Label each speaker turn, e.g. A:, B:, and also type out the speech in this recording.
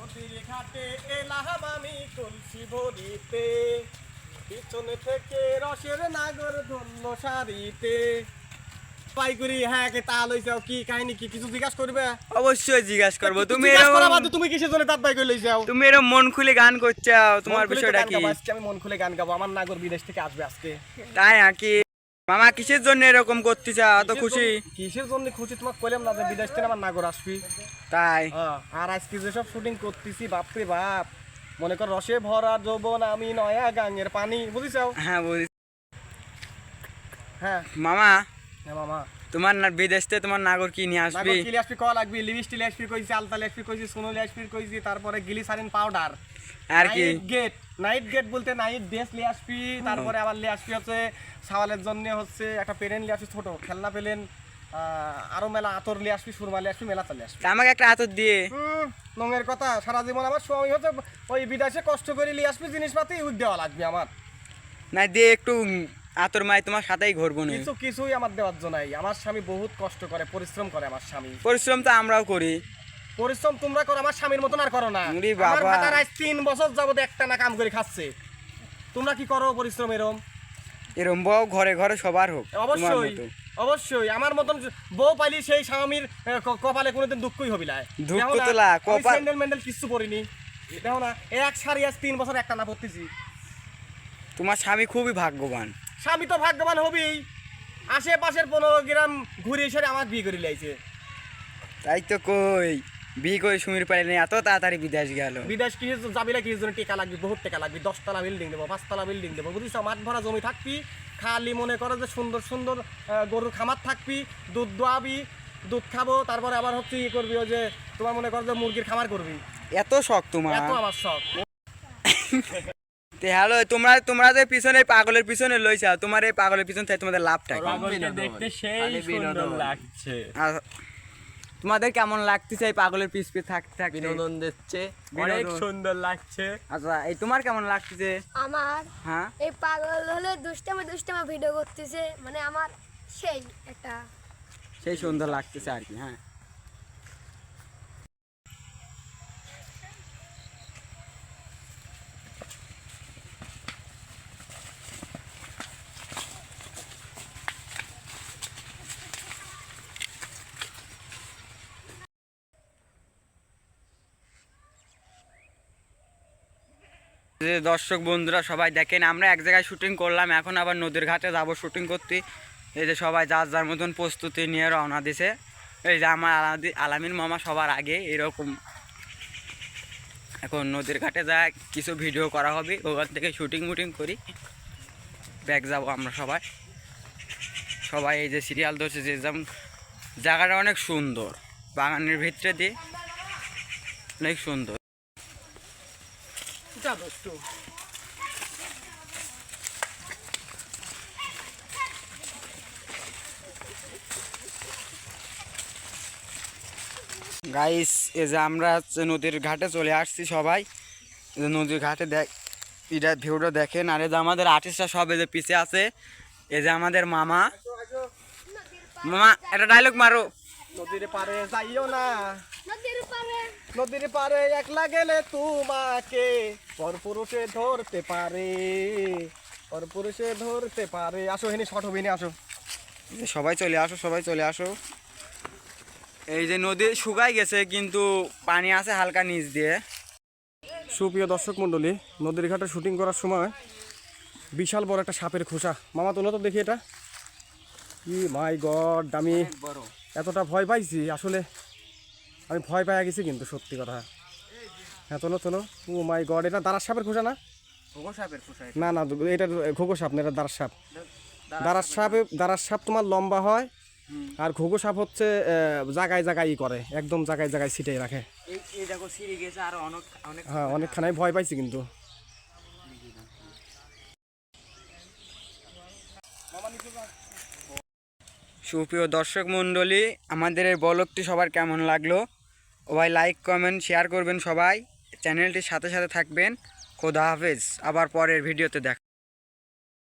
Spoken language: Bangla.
A: নদীর ঘাটে এলাম আমি কলসি ভরিতে, পিছনে থেকে রসের নাগর ধন্য সারিতে। পাইকুরি হ্যাঁ কে তাল হইছে কি কাহিনী কি কিছু জিজ্ঞাসা করবে?
B: অবশ্যই জিজ্ঞাসা করবো। তুমি
A: তুমি কিসের জন্য তাত বাই করে লইছাও?
B: তুমি এরকম মন খুলে গান করছাও, তোমার
A: মন খুলে তো
B: বিষয়টা
A: গান
B: কি?
A: গাবো আজকে, আমি মন খুলে গান গাবো। আমার নাগর বিদেশ থেকে আসবে আজকে।
B: তাই নাকি? মামা কিসের জন্য এরকম করতে চাও? এত খুশি
A: কিসের জন্য খুশি তোমাকে কইলাম না যে বিদেশ থেকে আমার নাগর আসবি।
B: তাই?
A: আর আজকে যেসব শুটিং করতেছি বাপরে বাপ, মনে কর রসে ভরা যৌবন আমি নয়া গাঙের পানি, বুঝিছাও?
B: হ্যাঁ বুঝি।
A: হ্যাঁ
B: মামা
A: হ্যাঁ মামা,
B: তোমার না বিদেশ থেকে তোমার নাগর কি নিয়ে আসবি?
A: নাগর কি লিয়ে কল লাগবি? লিপস্টিক লিয়ে কইছি, আলতা লিয়ে কইছি, সোনো লিয়ে কইছি, তারপরে গ্লিসারিন পাউডার
B: আর কি?
A: নাইট গেট বলতে নাইট ড্রেস লিয়ে আসবি। তারপরে আবার লিয়ে আসবি হচ্ছে সাওয়ালের জন্য হচ্ছে একটা পেরেন লিয়ে আসবি, ছোট খেলনা পেলেন, আরো মেলা আতর লিয়ে আসবি, সুরমা লিয়ে আসবি, মেলা চলে আসবি।
B: তা আমাকে একটা আতর দিয়ে।
A: নঙের কথা, সারা জীবন আমার স্বামী হচ্ছে ওই বিদেশে কষ্ট করে লিয়ে আসবি, জিনিসপাতি উঠ দেওয়া লাগবে আমার।
B: না দিয়ে একটু আতর মাই তোমার সাথেই ঘুরবো না।
A: কিছুই আমার দেওয়ার জন্য নাই। আমার স্বামী বহুত কষ্ট করে, পরিশ্রম করে আমার স্বামী।
B: পরিশ্রম তো আমরাও করি।
A: পরিশ্রম তোমরা করো, আমার স্বামীর মতন আর করো না।
B: ওরে
A: আমার
B: বাবা।
A: ভাতার আজ 3 বছর যাবত একটা না কাম করে খাচ্ছে। তোমরা কি করো পরিশ্রম এরম?
B: এরম বউ ঘরে ঘরে সবার হোক।
A: অবশ্যই অবশ্যই। আমার মতন বউ পাইলি সেই স্বামীর কপালে কোনোদিন দুঃখই হবি না।
B: দুঃখ তো লা, কপাল
A: স্যান্ডেল ম্যান্ডেল কিছু পরিনি। দেখো না, এক সারি আজ 3 বছর একটা না পড়তেছি।
B: তোমার স্বামী খুবই ভাগ্যবান।
A: স্বামী তো ভাগ্যবান হবেই। আশেপাশের 15 গ্রাম ঘুরে এসে আমার বিয়ে করে লাইছে।
B: তাই তো কই, বিয়ে করে সুমির পারে নেই, এত তাড়াতাড়ি বিদেশ গেল।
A: বিদেশ কি যাবি না, কিছু জন্য টেকা লাগবে, বহুত টাকা লাগবে। 10 তলা বিল্ডিং দেবো, 5 তলা বিল্ডিং দেবো, বুঝিস? মাঠ ভরা জমি থাকবি, খালি মনে করো যে সুন্দর সুন্দর গরুর খামার থাকবি, দুধ দোয়াবি, দুধ খাবো। তারপরে আবার হচ্ছে ই করবি, ওই যে তোমার মনে করো যে মুরগির খামার করবি।
B: এত শখ তোমার?
A: এত আমার শখ।
B: হ্যালো, তোমরা যে পিছনে পাগলের পিছনে লইছা, তোমার এই পাগলের পিছনে থেকে তোমাদের লাভটা কি?
A: দেখতে সেই সুন্দর লাগছে।
B: আর তোমাদের কেমন লাগতেছে এই পাগলের পিছ পিছ থাকতে থাকতে?
A: বিনোদন দিচ্ছে,
B: অনেক
A: অনেক সুন্দর লাগছে।
B: আচ্ছা, এই তোমার কেমন লাগতেছে?
C: আমার
B: হ্যাঁ
C: এই পাগল হলে দুষ্টামে ভিডিও করতেছে, মানে আমার সেই একটা
B: সেই সুন্দর লাগতেছে আর কি। হ্যাঁ যে দর্শক বন্ধুরা সবাই দেখেন, আমরা এক জায়গায় শুটিং করলাম, এখন আবার নদীর ঘাটে যাব শুটিং করতে। এই যে সবাই যার যার মতন প্রস্তুতি নিয়ে রওনা দিছে। এই যে আমার আলামিন মামা সবার আগে এরকম। এখন নদীর ঘাটে যা কিছু ভিডিও করা হবে, ওখান থেকে শুটিং মুটিং করি ব্যাক যাবো আমরা সবাই। সবাই এই যে সিরিয়াল ধরছে, যে যেমন জায়গাটা অনেক সুন্দর, বাগানের ভিতরে দিয়ে অনেক সুন্দর। গাইস, এই যে আমরা নদীর ঘাটে চলে আসছি সবাই। এই যে নদীর ঘাটে এটা ভিউটা দেখেন। আর এই যে আমাদের আর্টিস্টরা সব এই যে পিছে আছে। এই যে আমাদের মামা। মামা একটা ডায়লগ মারো।
A: নদীর পারে যাইও না,
C: নদীর পারে
A: নদীর পারে একলা গেলে তোমাকে পরপুরুষে ধরতে পারে, পরপুরুষে ধরতে পারে। আসো হেনি শর্ট হবিনি, আসো।
B: এই যে সবাই চলে আসো, সবাই চলে আসো। এই যে নদী শুকাই গেছে, কিন্তু পানি আছে হালকা নিচ দিয়ে।
A: সুপ্রিয় দর্শক মণ্ডলী, নদীর ঘাটে শুটিং করার সময় বিশাল বড় একটা সাপের খোসা। মামা তোলো তো দেখি এটা। কি মাই গড, আমি এতটা ভয় পাইছি আসলে, আমি ভয় পাইয়া গেছি কিন্তু সত্যি কথা। হ্যাঁ তোলো তোলো। ও মাই গড, এটা দাঁড়ার সাপের খোসা না? না না, এটা ঘুঘু সাপ না, এটা দাঁড়ার সাপ। দাঁড়ার সাপ তোমার লম্বা হয়, আর ঘুঘু সাপ হচ্ছে জায়গায় জায়গায় করে, একদম জায়গায় জায়গায় ছিটাই রাখে। হ্যাঁ অনেকখানি ভয় পাইছি কিন্তু।
B: সুপ্রিয় দর্শক মণ্ডলী, আমাদের এই ব্লগটি সবার কেমন লাগলো? সবাই লাইক কমেন্ট শেয়ার করবেন, সবাই চ্যানেলটির সাথে সাথে থাকবেন। খোদা হাফেজ, আবার পরের ভিডিওতে দেখা।